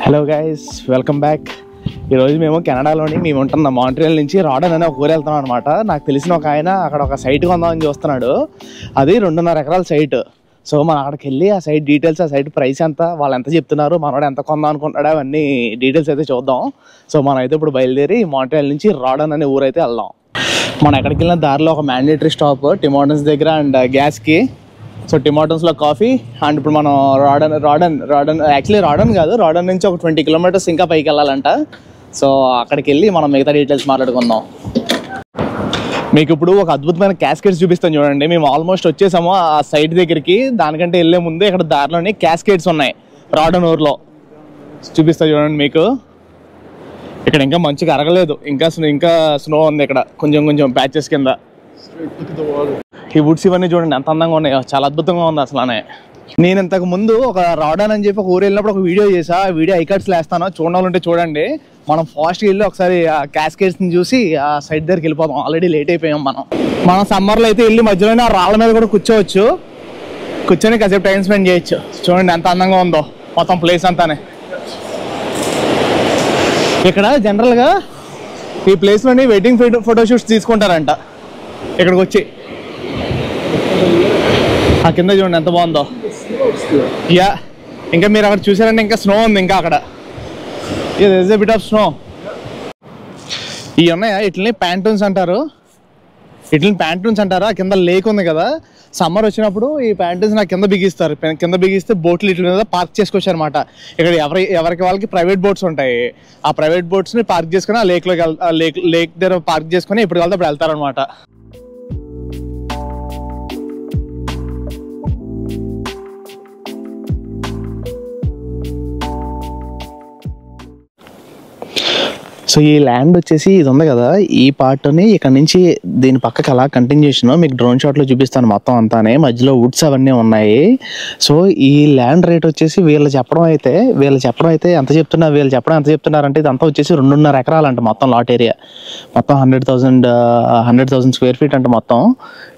Hello guys, welcome back. ఈరోజు మేము కెనడాలోని మేము ఉంటున్న మాంట్రియల్ నుంచి రాడన్ అనే ఒక ఊరు వెళ్తున్నాం అనమాట. నాకు తెలిసిన ఒక ఆయన అక్కడ ఒక సైట్ కొందామని చూస్తున్నాడు. అది 2.5 ఎకరాల సైట్. సో మనం అక్కడికి వెళ్ళి ఆ సైట్ డీటెయిల్స్, ఆ సైట్ ప్రైస్ ఎంత, వాళ్ళు ఎంత చెప్తున్నారు, మనోడు ఎంత కొందాం అనుకుంటాడో అవన్నీ డీటెయిల్స్ అయితే చూద్దాం. సో మనం అయితే ఇప్పుడు బయలుదేరి మాంట్రియల్ నుంచి రాడన్ అనే ఊరు అయితే వెళ్దాం. మనం ఎక్కడికి వెళ్ళిన దారిలో ఒక మ్యాండేటరీ స్టాప్ టిమ్ దగ్గర అండ్ గ్యాస్కి. సో టిమ్ హార్టన్స్లో కాఫీ. అండ్ ఇప్పుడు మనం రాడన్ కాదు, రాడన్ నుంచి ఒక 20 కిలోమీటర్స్ ఇంకా పైకి వెళ్ళాలంట. సో అక్కడికి వెళ్ళి మనం మిగతా డీటెయిల్స్ మాట్లాడుకుందాం. మీకు ఇప్పుడు ఒక అద్భుతమైన క్యాస్కేడ్స్ చూపిస్తాను చూడండి. మేము ఆల్మోస్ట్ వచ్చేసాము ఆ సైట్ దగ్గరికి. దానికంటే వెళ్ళే ముందే ఇక్కడ దారిలోని క్యాస్కేడ్స్ ఉన్నాయి రాడన్ ఊర్లో. చూపిస్తా చూడండి మీకు. ఇక్కడ ఇంకా మంచిగా అరగలేదు, ఇంకా స్నో ఉంది ఇక్కడ కొంచెం ప్యాచెస్ కింద. ఈ వుడ్స్ ఇవన్నీ చూడండి ఎంత అందంగా ఉన్నాయో, చాలా అద్భుతంగా ఉంది అసలు. నేను ఇంతకు ముందు ఒక రాడన్ అని చెప్పి ఒక ఊరు వెళ్ళినప్పుడు ఒక వీడియో చేసా. ఆ వీడియో ఐకార్డ్స్లో వేస్తాను, చూడాలంటే చూడండి. మనం ఫాస్ట్గా వెళ్ళి ఒకసారి ఆ క్యాస్కేడ్స్ని చూసి ఆ సైడ్ దగ్గరికి వెళ్ళిపోతాం. ఆల్రెడీ లేట్ అయిపోయాం మనం సమ్మర్లో అయితే వెళ్ళి మధ్యలోనే ఆ రాళ్ళ మీద కూడా కూర్చోవచ్చు, కూర్చొని కాసేపు టైం స్పెండ్ చేయొచ్చు. చూడండి ఎంత అందంగా ఉందో మొత్తం ప్లేస్ అంతానే. ఇక్కడ జనరల్గా ఈ ప్లేస్లోని వెడ్డింగ్ ఫోటోషూట్స్ తీసుకుంటారంట ఇక్కడికి వచ్చి. ఆ కింద చూడండి ఎంత బాగుందో. యా, ఇంకా మీరు అక్కడ చూసారంటే ఇంకా స్నో ఉంది ఇంకా అక్కడ. Is a bit of snow. ఇవి ఉన్నాయా, ఇట్లని ప్యాంటూన్స్ అంటారు. ఆ కింద లేక్ ఉంది కదా, సమ్మర్ వచ్చినప్పుడు ఈ ప్యాంటూన్స్ నాకు కింద బిగిస్తారు. కింద బిగిస్తే బోట్లు ఇట్ల మీద పార్క్ చేసుకోవచ్చు అనమాట. ఇక్కడ ఎవరికి వాళ్ళకి ప్రైవేట్ బోట్స్ ఉంటాయి. ఆ ప్రైవేట్ బోట్స్ని పార్క్ చేసుకుని ఆ లేక్లోకి లేక్ దగ్గర పార్క్ చేసుకుని ఇప్పుడు వెళ్తే అప్పుడు వెళ్తారనమాట. సో ఈ ల్యాండ్ వచ్చేసి ఇది ఉంది కదా, ఈ పార్ట్ని ఇక్కడ నుంచి దీని పక్కకి అలా కంటిన్యూషన్ మీకు డ్రోన్ షాట్లో చూపిస్తాను మొత్తం అంతానే. మధ్యలో వుడ్స్ అవన్నీ ఉన్నాయి. సో ఈ ల్యాండ్ రేట్ వచ్చేసి వీళ్ళు చెప్పడం అయితే ఎంత చెప్తున్నారంటే ఇదంతా వచ్చేసి 2.5 ఎకరాలంట మొత్తం లాట్ ఏరియా. మొత్తం 100,000 స్క్వేర్ ఫీట్ అంటే మొత్తం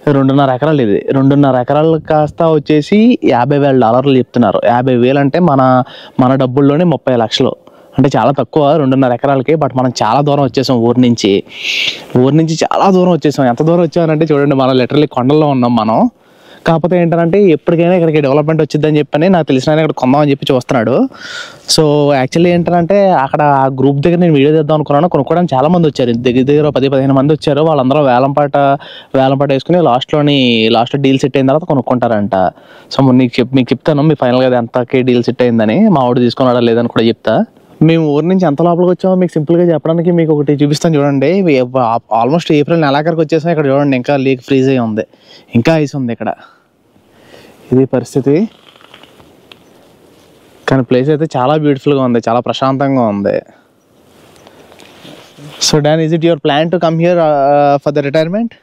2.5 ఎకరాలు. ఇది 2.5 ఎకరాలు కాస్త వచ్చేసి $50,000 చెప్తున్నారు. 50,000 అంటే మన డబ్బుల్లోనే 30 లక్షలు. అంటే చాలా తక్కువ 2.5 ఎకరాలకి. బట్ మనం చాలా దూరం వచ్చేసాం ఊరి నుంచి చాలా దూరం వచ్చేసాం. ఎంత దూరం వచ్చామంటే చూడండి, మనం లిటరల్లీ కొండల్లో ఉన్నాం మనం. కాకపోతే ఏంటంటే ఎప్పటికైనా ఇక్కడికి డెవలప్మెంట్ వచ్చిందని చెప్పని నాకు తెలిసిన ఇక్కడ కొందామని చెప్పి చూస్తున్నాడు. సో యాక్చువల్లీ ఏంటంటే అక్కడ ఆ గ్రూప్ దగ్గర నేను వీడియో తీద్దాం అనుకున్నాను. కొనుక్కోవడానికి చాలా మంది వచ్చారు, దగ్గర 10-15 మంది వచ్చారు. వాళ్ళందరూ వేలంపాట వేసుకుని లాస్ట్లో డీల్ సెట్ అయిన తర్వాత కొనుక్కుంటారంట. సో మీకు చెప్తాను మీ ఫైనల్గా ఎంతకి డీల్ సెట్ అయిందని. మా ఆవిడ తీసుకున్నాడా లేదని కూడా చెప్తా. మేము ఊరి నుంచి ఎంత లోపలికి వచ్చామో మీకు సింపుల్గా చెప్పడానికి మీకు ఒకటి చూపిస్తాను చూడండి. ఆల్మోస్ట్ ఏప్రిల్ నెలాఖరికి వచ్చేసాం. ఇక్కడ చూడండి ఇంకా లేక్ ఫ్రీజ్ అయ్యి ఉంది, ఇంకా ఐస్ ఉంది ఇక్కడ. ఇది పరిస్థితి. కానీ ప్లేస్ అయితే చాలా బ్యూటిఫుల్గా ఉంది, చాలా ప్రశాంతంగా ఉంది. So Don, is it your plan to come here for the retirement?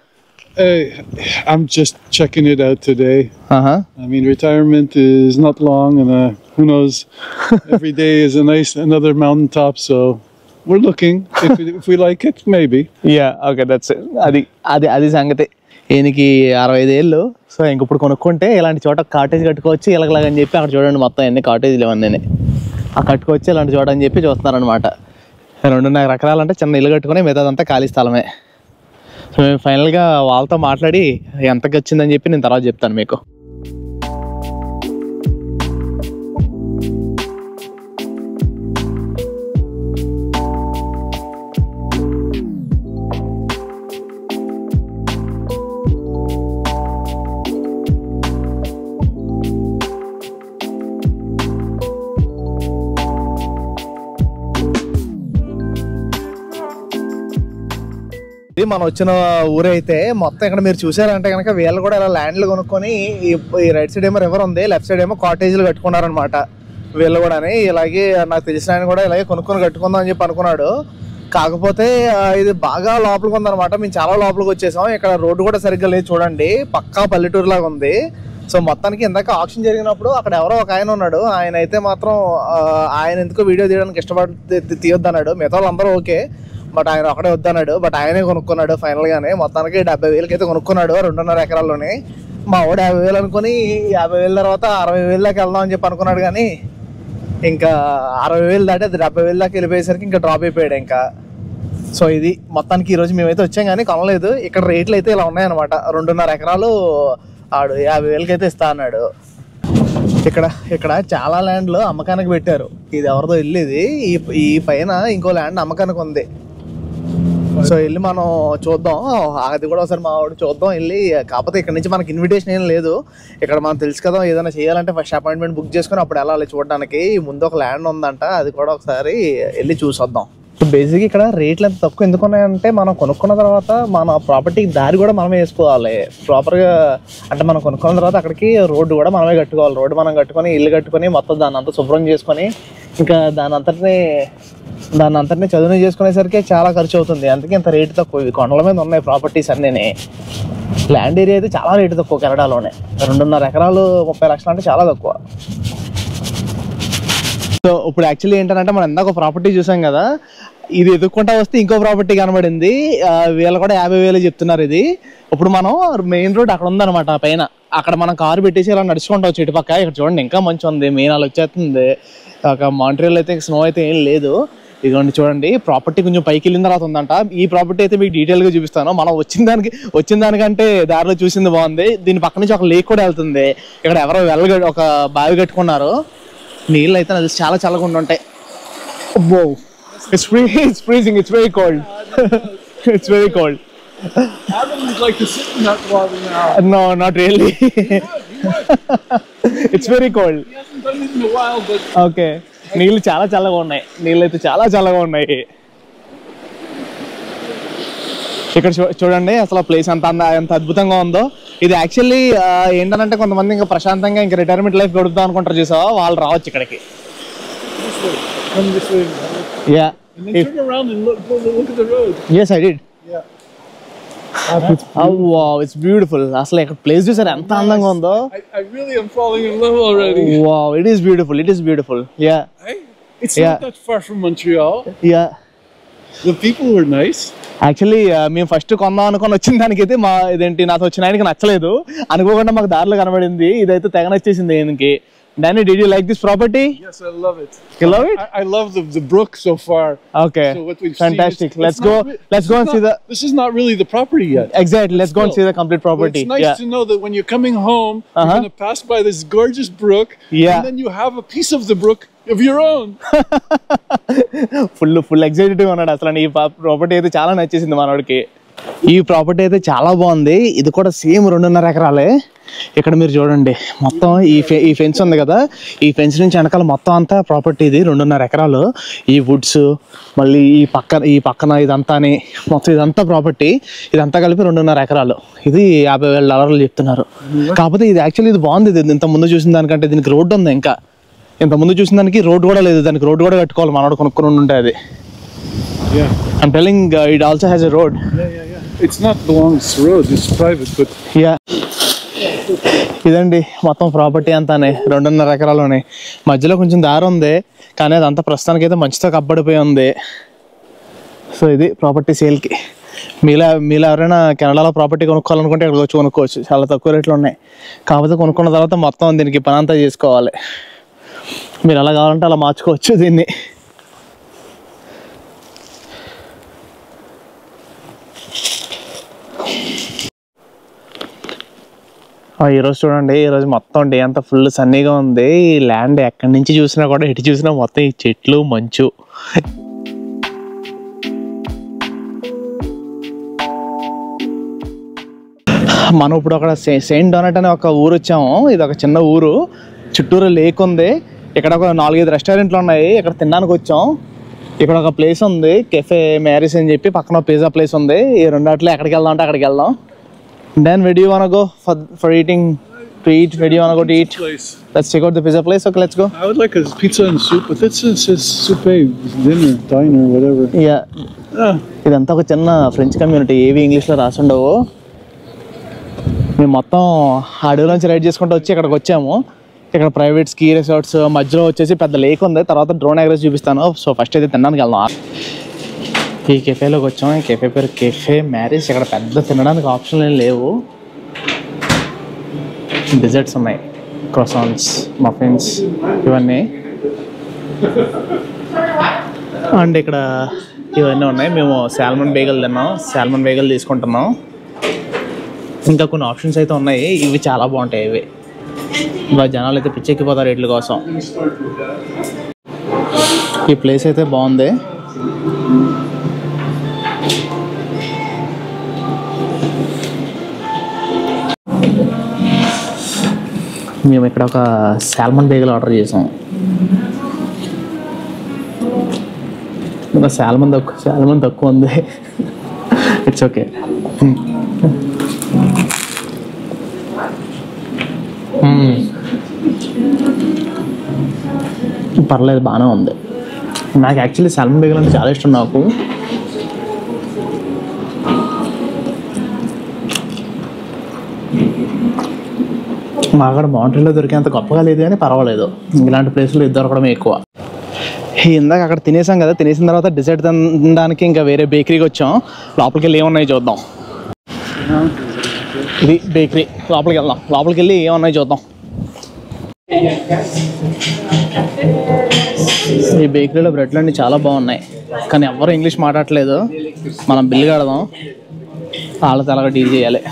I'm just checking it out today. I mean, retirement is not long, and who knows? Every day is another mountaintop. So we're looking. If we like it, maybe. Yeah. Okay, that's it. అది సంగతి. ఈయనకి 65 ఏళ్ళు. So ఇంక ఇప్పుడు కొనుక్కుంటే ఇలాంటి చోట cottage కట్టుకోవచ్చు ఇలాగని చెప్పి అక్కడ చూడండి మొత్తం ఎన్ని కాటేజ్లు ఇవన్నీ ఆ కట్టుకోవచ్చు ఇలాంటి చోట అని చెప్పి చూస్తున్నారనమాట. 2.5 ఎకరాలంటే చిన్న ఇల్లు కట్టుకుని మిగతాదంతా ఖాళీ స్థలమే. సో మేము ఫైనల్గా వాళ్ళతో మాట్లాడి ఎంతకి వచ్చిందని చెప్పి నేను తర్వాత చెప్తాను మీకు. మనం వచ్చిన ఊరైతే మొత్తం ఇక్కడ మీరు చూసారంటే కనుక వీళ్ళు కూడా ఇలా ల్యాండ్లు కొనుక్కొని ఈ రైట్ సైడ్ ఏమో రివర్ ఉంది, లెఫ్ట్ సైడ్ ఏమో కాటేజీలు కట్టుకున్నారనమాట వీళ్ళు కూడా. ఇలాగే నాకు తెలిసిన ఆయన కూడా ఇలాగే కొనుక్కొని కట్టుకుందాం అని చెప్పి అనుకున్నాడు. కాకపోతే ఇది బాగా లోపలికి ఉందనమాట. మేము చాలా లోపలికి వచ్చేసాం. ఇక్కడ రోడ్డు కూడా సరిగ్గా లేదు చూడండి, పక్కా పల్లెటూరు లాగా ఉంది. సో మొత్తానికి ఇందాక ఆక్షన్ జరిగినప్పుడు అక్కడ ఎవరో ఒక ఆయన ఉన్నాడు. ఆయన అయితే మాత్రం ఆయన ఎందుకో వీడియో తీయడానికి ఇష్టపడి తీయొద్దన్నాడు. మిగతా వాళ్ళందరూ ఓకే, బట్ ఆయన ఒకడే వద్దన్నాడు. బట్ ఆయనే కొనుక్కున్నాడు ఫైనల్గానే. మొత్తానికి 70,000 అయితే కొనుక్కున్నాడు 2.5 ఎకరాల్లోనే. మా వాడు 50,000 అనుకుని 50,000 తర్వాత 60,000 దాకా వెళ్దాం అని చెప్పి అనుకున్నాడు. కానీ ఇంకా 60,000 దాటి అది 70,000 దాకా వెళ్ళిపోయేసరికి ఇంకా డ్రాప్ అయిపోయాడు ఇంకా. సో ఇది మొత్తానికి ఈరోజు మేమైతే వచ్చాం కానీ కొనలేదు. ఇక్కడ రేట్లు అయితే ఇలా ఉన్నాయన్నమాట. 2.5 ఎకరాలు ఆడు 50,000కి అయితే ఇస్తా అన్నాడు. ఇక్కడ చాలా ల్యాండ్లు అమ్మకానికి పెట్టారు. ఇది ఎవరిదో ఇల్లు ఇది. ఈ పైన ఇంకో ల్యాండ్ అమ్మకానికి ఉంది. సో వెళ్ళి మనం చూద్దాం. అది కూడా ఒకసారి మా వాడు చూద్దాం వెళ్ళి. కాకపోతే ఇక్కడ నుంచి మనకి ఇన్విటేషన్ ఏం లేదు. ఇక్కడ మనం తెలుసు కదా, ఏదైనా చేయాలంటే ఫస్ట్ అపాయింట్మెంట్ బుక్ చేసుకుని అప్పుడు వెళ్ళాలి చూడడానికి. ముందు ఒక ల్యాండ్ ఉందంట, అది కూడా ఒకసారి వెళ్ళి చూసొద్దాం. బేసిక్ ఇక్కడ రేట్లు ఎంత తక్కువ ఎందుకు ఉన్నాయంటే, మనం కొనుక్కున్న తర్వాత మన ప్రాపర్టీకి దారి కూడా మనమే వేసుకోవాలి ప్రాపర్గా. అంటే మనం కొనుక్కున్న తర్వాత అక్కడికి రోడ్డు కూడా మనమే కట్టుకోవాలి. రోడ్డు మనం కట్టుకొని ఇల్లు కట్టుకొని మొత్తం దాన్ని అంతా శుభ్రం చేసుకొని ఇంకా దాని అంతటిని చదువు చేసుకునేసరికి చాలా ఖర్చు అవుతుంది. అందుకే ఇంత రేటు తక్కువ. ఇవి కొండల మీద ఉన్నాయి ప్రాపర్టీస్ అన్నీ. ల్యాండ్ ఏరియా అయితే చాలా రేటు తక్కువ కెనడాలోనే. 2.5 ఎకరాలు 30 లక్షలు అంటే చాలా తక్కువ. సో ఇప్పుడు యాక్చువల్లీ ఏంటంటే మనం ఇందాక ప్రాపర్టీ చూసాం కదా, ఇది ఎదుక్కుంటా వస్తే ఇంకో ప్రాపర్టీ కనబడింది. వీళ్ళు కూడా 50,000 చెప్తున్నారు ఇది. ఇప్పుడు మనం మెయిన్ రోడ్ అక్కడ ఉందన్నమాట పైన. అక్కడ మనం కారు పెట్టేసి ఇలా నడుచుకుంటాం చుట్టుపక్క. ఇక్కడ చూడండి ఇంకా మంచి ఉంది, మెయిన్ అలా వచ్చేస్తుంది. మాంట్రియల్ అయితే స్నో అయితే ఏం లేదు. ఇదిగోండి చూడండి, ప్రాపర్టీ కొంచెం పైకి వెళ్ళిన తర్వాత ఉందంట. ఈ ప్రాపర్టీ అయితే మీకు డీటెయిల్గా చూపిస్తాను. మనం వచ్చిన దానికంటే దారిలో చూసింది బాగుంది. దీని పక్క నుంచి ఒక లేక్ కూడా వెళ్తుంది. ఇక్కడ ఎవరో ఒక బావి కట్టుకున్నారు. నీళ్ళు అయితే అది చాలా చల్లగా ఉంటాయి. It's freezing. It's very cold. It's very cold. Adam would like to sit in that water now. No, not really. It's very cold. He hasn't done it in a while, but Okay. నీళ్ళు చాలా చల్లగా ఉన్నాయి. నీళ్ళు అయితే చాలా చల్లగా ఉన్నాయి. ఇక్కడ చూడండి అసలు ప్లేస్ ఎంత అద్భుతంగా ఉందో. ఇది యాక్చువల్లీ ఏంటంటే కొంతమంది ఇంకా ప్రశాంతంగా ఇంకా రిటైర్మెంట్ లైఫ్ గడుపుతాం అనుకుంటారు చూసావా, వాళ్ళు రావచ్చు ఇక్కడికి. Yeah. and then turn around and look at the road. Yes, I did. Yeah. Oh wow, it's beautiful. అసలు ఇక్కడ ప్లేస్ చూసారు ఎంత అందంగా ఉందో. I really am falling in love already. Wow, it is beautiful. It is beautiful. Yeah. Hey, it's not that far from Montreal. Yeah. The people were nice. Actually మేము first కొందాం అనుకుని వచ్చిన దానికైతే ఇదేంటి నాతో వచ్చిన ఆయనకి నచ్చలేదు. అనుకోకుండా మాకు దారిలో కనబడింది. ఇదైతే తెగ నచ్చేసింది ఆయనకి. Danny, did you like this property? Yes, I love it. You love it? I love the brook so far. Okay. So what we've Fantastic. seen, Let's go and see the. This is not really the property yet. Exactly. Let's go and see the complete property. It's nice to know that when you're coming home, you're going to pass by this gorgeous brook, and then you have a piece of the brook of your own. Full excited ఉన్నాడు అసలు. ఈ property అయితే చాలా నచ్చేసింది మనోడికి. ఈ property అయితే చాలా బాగుంది. ఇది కూడా సేమ్ 2.5 ఎకరాలే. ఇక్కడ మీరు చూడండి మొత్తం ఈ ఫెన్స్ ఉంది కదా, ఈ ఫెన్స్ నుంచి వెనకాల మొత్తం అంతా ప్రాపర్టీ. ఇది 2.5 ఎకరాలు. ఈ వుడ్స్ మళ్ళీ ఈ పక్కన ఇదంతాని మొత్తం ఇదంతా ప్రాపర్టీ. ఇదంతా కలిపి 2.5 ఎకరాలు. ఇది $50,000 చెప్తున్నారు. కాకపోతే ఇది యాక్చువల్లీ ఇది బాగుంది. ఇది ఇంత ముందు చూసిన దానికంటే దీనికి రోడ్డు ఉంది. ఇంకా ఇంత ముందు చూసిన దానికి రోడ్డు కూడా లేదు. దానికి రోడ్డు కూడా కట్టుకోవాలి మనోడు కొనుక్కొని ఉంటే అది. Yeah. I'm telling it also has a road. Yeah. It's not belongs to road. It's private, but yeah. ఇదండి మొత్తం ప్రాపర్టీ అంతానే 2.5 ఎకరాలోనే. మధ్యలో కొంచెం దారి ఉంది కానీ అదంతా ప్రస్తుతానికి అయితే మంచితో కప్పడిపోయి ఉంది. సో ఇది ప్రాపర్టీ సేల్కి. మీలో ఎవరైనా కెనడాలో ప్రాపర్టీ కొనుక్కోవాలనుకుంటే ఇక్కడ వచ్చి కొనుక్కోవచ్చు. చాలా తక్కువ రేట్లు ఉన్నాయి. కాకపోతే కొనుక్కున్న తర్వాత మొత్తం దీనికి పని అంతా చేసుకోవాలి. మీరు ఎలా కావాలంటే అలా మార్చుకోవచ్చు దీన్ని. ఈరోజు చూడండి, ఈరోజు మొత్తం డే అంతా ఫుల్ సన్నీగా ఉంది. ఈ ల్యాండ్ ఎక్కడి నుంచి చూసినా కూడా ఎటు చూసినా మొత్తం ఈ చెట్లు మంచు. మనం ఇప్పుడు అక్కడ సెయింట్ డొనట్ అనే ఒక ఊరు వచ్చాము. ఇది ఒక చిన్న ఊరు, చుట్టూరు లేక్ ఉంది. ఇక్కడ ఒక 4-5 రెస్టారెంట్లు ఉన్నాయి. ఇక్కడ తినడానికి వచ్చాం. ఇక్కడ ఒక ప్లేస్ ఉంది కెఫే మ్యారీస్ అని చెప్పి, పక్కన పిజ్జా ప్లేస్ ఉంది. ఈ రెండాట్లో ఎక్కడికి వెళ్దాం అంటే అక్కడికి వెళ్దాం. Then where do you want to go for eating? To eat? Where do you want to go to eat? Let's check out the pizza place. Okay, let's go. I would like a pizza and soup, but it says soupe, dinner, diner, whatever. Yeah. ఇదంతా ఒక చిన్న French community. ఏవి ఇంగ్లీష్లో రాసి ఉండవు. మేము మొత్తం అడవిలోంచి ride చేసుకుంటూ వచ్చి ఇక్కడికి వచ్చాము. ఇక్కడ ప్రైవేట్ స్కీ రిసార్ట్స్ మధ్యలో వచ్చేసి పెద్ద లేక్ ఉంది. తర్వాత డ్రోన్ ఎగరేసి చూపిస్తాను. సో ఫస్ట్ అయితే తినడానికి వెళ్దాం. ఈ కెఫేలోకి వచ్చాం. ఈ కెఫే పేరు కెఫే మ్యారీస్. ఇక్కడ పెద్ద తినడానికి ఆప్షన్లు ఏం లేవు. డెజర్ట్స్ ఉన్నాయి, క్రోసాన్స్, మఫిన్స్, ఇవన్నీ. అండ్ ఇక్కడ ఇవన్నీ ఉన్నాయి. మేము సాల్మన్ బేగల్ తిన్నాం, సాల్మన్ బేగల్ తీసుకుంటున్నాం. ఇంకా కొన్ని ఆప్షన్స్ అయితే ఉన్నాయి, ఇవి చాలా బాగుంటాయి. ఇవి జనాలు అయితే పిచ్చెక్కిపోతారు వీటి కోసం. ఈ ప్లేస్ అయితే బాగుంది. మేము ఇక్కడ ఒక సాల్మన్ బేగల్ ఆర్డర్ చేసాం. ఇంకా సాల్మన్ తక్కువ ఉంది. It's okay. పర్లేదు, బాగానే ఉంది. నాకు యాక్చువల్లీ సాల్మన్ బేగల్ అంటే చాలా ఇష్టం. నాకు అక్కడ మాంట్రీలో దొరికేంత గొప్పగా లేదు కానీ పర్వాలేదు. ఇలాంటి ప్లేస్లో ఇది దొరకడమే ఎక్కువ. ఇందాక అక్కడ తినేసాం కదా, తినేసిన తర్వాత డిసైడ్ తినడానికి ఇంకా వేరే బేకరీకి వచ్చాం. లోపలికి వెళ్ళి ఏమున్నాయి చూద్దాం. ఇది బేకరీ, లోపలికి వెళ్దాం. లోపలికి వెళ్ళి ఏమున్నాయి చూద్దాం. ఈ బేకరీలో బ్రెడ్లు అన్నీ చాలా బాగున్నాయి, కానీ ఎవరు ఇంగ్లీష్ మాట్లాడట్లేదు. మనం బిల్ కడదాం, వాళ్ళతో అలాగా డీల్ చేయాలి.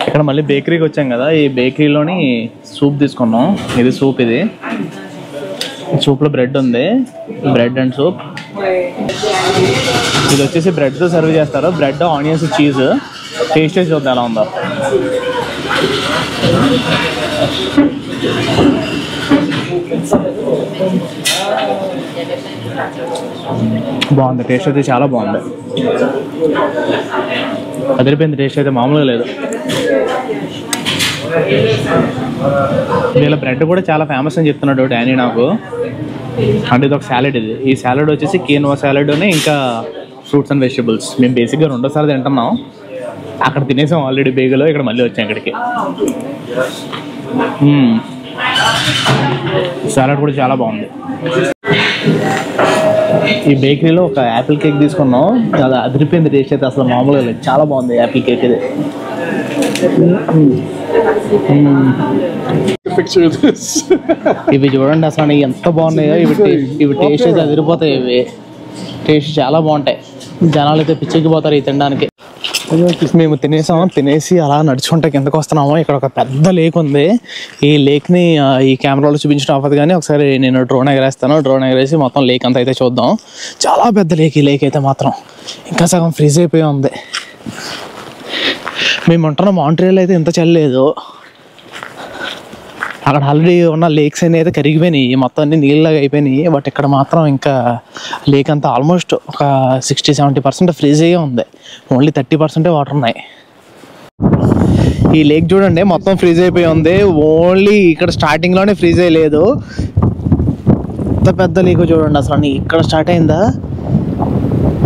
ఇక్కడ మళ్ళీ బేకరీకి వచ్చాం కదా, ఈ బేకరీలోని సూప్ తీసుకున్నాం. ఇది సూప్, ఇది సూప్లో బ్రెడ్ ఉంది, బ్రెడ్ అండ్ సూప్. ఇది వచ్చేసి బ్రెడ్తో సర్వ్ చేస్తారు. Bread, onions, cheese. టేస్ట్ చేసి చూద్దాం ఎలా ఉందో. బాగుంది, టేస్ట్ అయితే చాలా బాగుంది. అదిరిపోయింది టేస్ట్ అయితే, మామూలుగా లేదు. వీళ్ళ బ్రెడ్ కూడా చాలా ఫేమస్ అని చెప్తున్నాడు డానీ నాకు. అంటే ఇది ఒక సాలెడ్. ఈ సాలెడ్ వచ్చేసి కీనోవా సాలెడ్ అని ఇంకా ఫ్రూట్స్ అండ్ వెజిటబుల్స్. మేము బేసిక్గా రెండోసారి తింటున్నాం. అక్కడ తినేసాం ఆల్రెడీ బేగలో, ఇక్కడ మళ్ళీ వచ్చాం ఇక్కడికి. సాలెడ్ కూడా చాలా బాగుంది. ఈ బేకరీలో ఒక యాపిల్ కేక్ తీసుకున్నాం, అది అదిరిపోయింది టేస్ట్ అయితే, అసలు మామూలుగా లేదు. చాలా బాగుంది యాపిల్ కేక్ ఇది. ఇవి చూడండి అసలు ఎంత బాగున్నాయో. ఇవి టేస్ట్ అయితే అదిరిపోతాయి. ఇవి టేస్ట్ చాలా బాగుంటాయి. జనాలు అయితే పిచ్చెక్కిపోతారు ఇవి తినడానికి. మేము తినేసి అలా నడుచుకుంటే కిందకు వస్తున్నాము. ఇక్కడ ఒక పెద్ద లేక్ ఉంది. ఈ లేక్ని ఈ కెమెరాలో చూపించడం అవ్వదు, కానీ ఒకసారి నేను డ్రోన్ ఎగరేస్తాను. డ్రోన్ ఎగరేసి మొత్తం లేక్ అంతా అయితే చూద్దాం. చాలా పెద్ద లేక్. ఈ లేక్ అయితే మాత్రం ఇంకా సగం ఫ్రీజ్ అయిపోయి ఉంది. మేము ఉంటున్న మాంట్రియల్ అయితే ఇంత చల్లలేదు. అక్కడ ఆల్రెడీ ఉన్న లేక్స్ అన్నీ అయితే కరిగిపోయినాయి, మొత్తం అన్ని నీళ్ళలాగా అయిపోయినాయి. బట్ ఇక్కడ మాత్రం ఇంకా లేక్ అంతా ఆల్మోస్ట్ ఒక 60-70% ఫ్రీజ్ అయ్యే ఉంది. ఓన్లీ 30% వాటర్ ఉన్నాయి. ఈ లేక్ చూడండి మొత్తం ఫ్రీజ్ అయిపోయి ఉంది. ఓన్లీ ఇక్కడ స్టార్టింగ్లోనే ఫ్రీజ్ అయ్యలేదు. ఇంత పెద్ద లేక్ చూడండి అసలు. ఇక్కడ స్టార్ట్ అయిందా,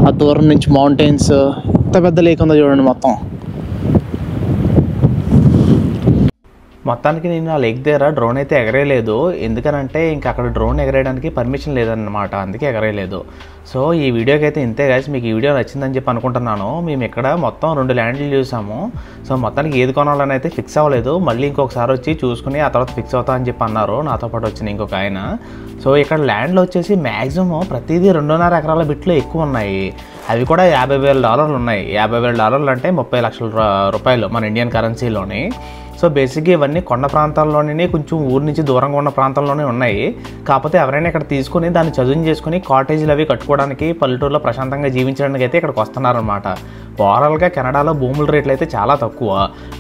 ఆ దూరం నుంచి మౌంటైన్స్, ఇంత పెద్ద లేక్ ఉందో చూడండి మొత్తం. మొత్తానికి నేను ఆ లేక్ దగ్గర డ్రోన్ అయితే ఎగరేయలేదు. ఎందుకనంటే ఇంకా అక్కడ డ్రోన్ ఎగరేయడానికి పర్మిషన్ లేదన్నమాట, అందుకే ఎగరేయలేదు. సో ఈ వీడియోకి అయితే ఇంతే గైస్. మీకు ఈ వీడియో నచ్చిందని చెప్పి అనుకుంటున్నాను. మేము ఇక్కడ మొత్తం 2 ల్యాండ్లు చూసాము. సో మొత్తానికి ఏది కొనాలని అయితే ఫిక్స్ అవ్వలేదు. మళ్ళీ ఇంకొకసారి వచ్చి చూసుకుని ఆ తర్వాత ఫిక్స్ అవుతా అని చెప్పి అన్నారు నాతో పాటు వచ్చిన ఇంకొక ఆయన. సో ఇక్కడ ల్యాండ్లు వచ్చేసి మ్యాక్సిమం ప్రతిదీ 2.5 ఎకరాల బిట్లు ఎక్కువ ఉన్నాయి. అవి కూడా $50,000 ఉన్నాయి. $50,000 అంటే 30 లక్షల రూపాయలు మన ఇండియన్ కరెన్సీలోని. సో బేసిక్గా ఇవన్నీ కొండ ప్రాంతాల్లోనే, కొంచెం ఊరి నుంచి దూరంగా ఉన్న ప్రాంతాల్లోనే ఉన్నాయి. కాకపోతే ఎవరైనా ఇక్కడ తీసుకుని దాన్ని చదువు చేసుకుని కాటేజీలు అవి కట్టుకోవడానికి, పల్లెటూరులో ప్రశాంతంగా జీవించడానికి అయితే ఇక్కడికి వస్తున్నారనమాట. ఓవరాల్గా కెనడాలో భూముల రేట్లు అయితే చాలా తక్కువ.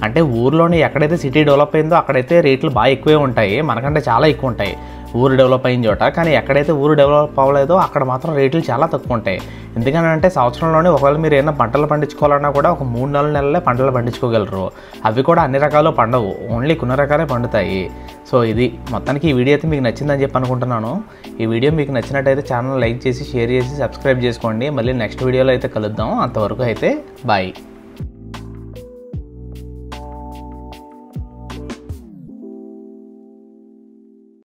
అంటే ఊర్లోని ఎక్కడైతే సిటీ డెవలప్ అయిందో అక్కడైతే రేట్లు బాగా ఎక్కువే ఉంటాయి, మనకంటే చాలా ఎక్కువ ఉంటాయి ఊరు డెవలప్ అయిన చోట. కానీ ఎక్కడైతే ఊరు డెవలప్ అవ్వలేదో అక్కడ మాత్రం రేట్లు చాలా తక్కువ ఉంటాయి. ఎందుకంటే సంవత్సరంలోనే ఒకవేళ మీరు ఏమైనా పంటలు పండించుకోవాలన్నా కూడా ఒక 3-4 నెలలే పంటలు పండించుకోగలరు. అవి కూడా అన్ని రకాలు పండవు, ఓన్లీ కొన్ని రకాలే పండుతాయి. సో ఇది మొత్తానికి ఈ వీడియో అయితే మీకు నచ్చిందని చెప్పి అనుకుంటున్నాను. ఈ వీడియో మీకు నచ్చినట్టయితే ఛానల్ లైక్ చేసి, షేర్ చేసి, సబ్స్క్రైబ్ చేసుకోండి. మళ్ళీ నెక్స్ట్ వీడియోలో అయితే కలుద్దాం. అంతవరకు అయితే బాయ్.